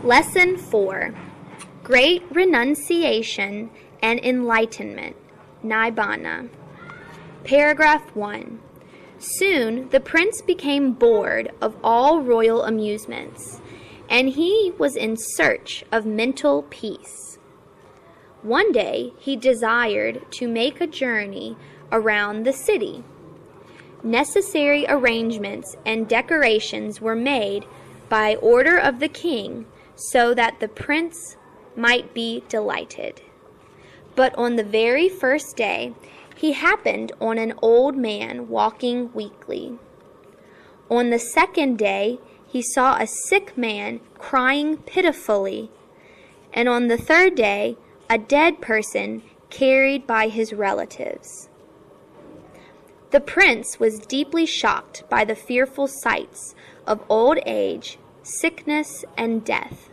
Lesson 4. Great Renunciation and Enlightenment, Nibbana. Paragraph 1. Soon the prince became bored of all royal amusements, and he was in search of mental peace. One day he desired to make a journey around the city. Necessary arrangements and decorations were made by order of the king so that the prince might be delighted. But on the very first day, he happened on an old man walking weakly. On the second day, he saw a sick man crying pitifully. And on the third day, a dead person carried by his relatives. The prince was deeply shocked by the fearful sights of old age, sickness, and death.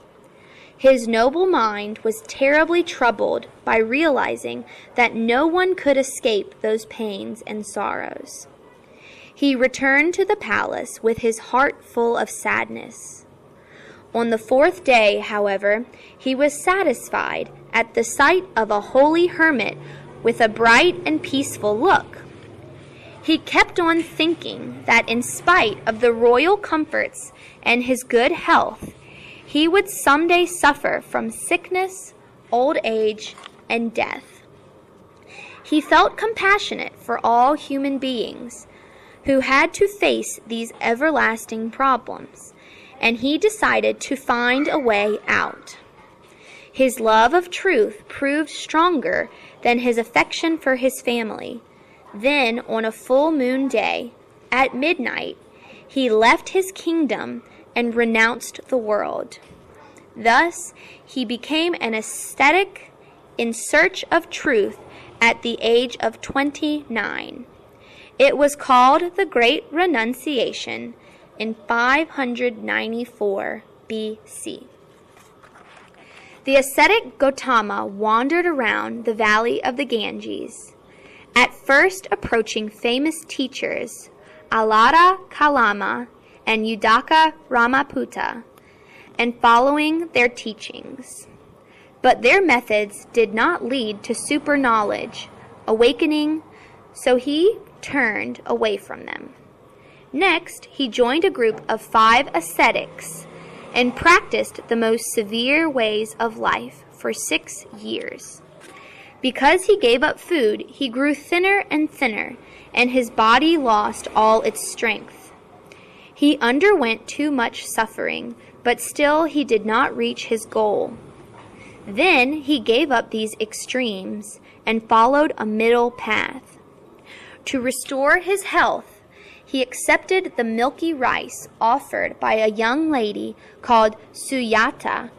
His noble mind was terribly troubled by realizing that no one could escape those pains and sorrows. He returned to the palace with his heart full of sadness. On the fourth day, however, he was satisfied at the sight of a holy hermit with a bright and peaceful look. He kept on thinking that in spite of the royal comforts and his good health, he would someday suffer from sickness, old age, and death. He felt compassionate for all human beings who had to face these everlasting problems, and he decided to find a way out. His love of truth proved stronger than his affection for his family. Then, on a full moon day, at midnight, he left his kingdom and renounced the world. Thus, he became an ascetic in search of truth at the age of 29. It was called the Great Renunciation in 594 BC. The ascetic Gautama wandered around the valley of the Ganges, at first approaching famous teachers Alara Kalama and Udaka Ramaputta, and following their teachings. But their methods did not lead to super knowledge, awakening, so he turned away from them. Next, he joined a group of 5 ascetics and practiced the most severe ways of life for 6 years. Because he gave up food, he grew thinner and thinner, and his body lost all its strength. He underwent too much suffering, but still he did not reach his goal. Then he gave up these extremes and followed a middle path. To restore his health, he accepted the milky rice offered by a young lady called Suyata,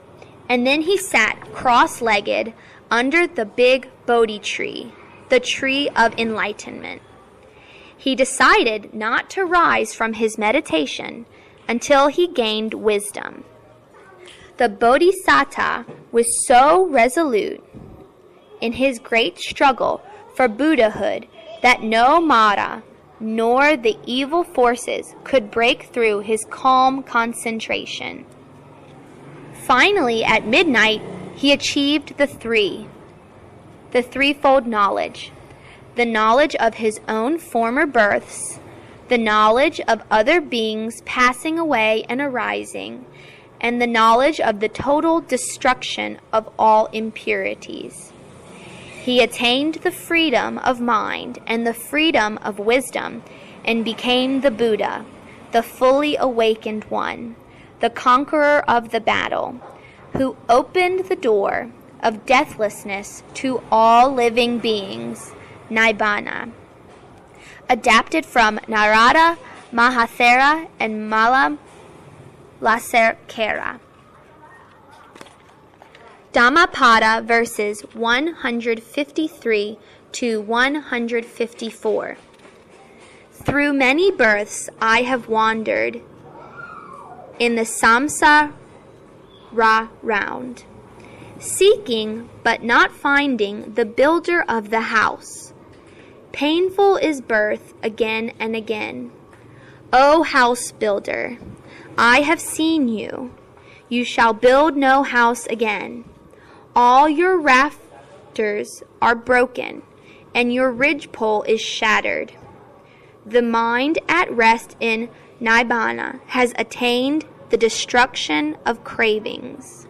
and then he sat cross-legged under the big Bodhi tree, the tree of enlightenment. He decided not to rise from his meditation until he gained wisdom. The Bodhisattva was so resolute in his great struggle for Buddhahood that no Mara nor the evil forces could break through his calm concentration. Finally, at midnight, he achieved the threefold knowledge: the knowledge of his own former births, the knowledge of other beings passing away and arising, and the knowledge of the total destruction of all impurities. He attained the freedom of mind and the freedom of wisdom and became the Buddha, the fully awakened one, the conqueror of the battle, who opened the door of deathlessness to all living beings, Nibbana. Adapted from Narada, Mahathera, and Mala Lacerkera. Dhammapada verses 153 to 154. Through many births I have wandered in the samsara round, seeking but not finding the builder of the house. Painful is birth again and again. O house builder, I have seen you. you shall build no house again. All your rafters are broken, and your ridgepole is shattered. The mind at rest in Nibbana has attained the destruction of cravings.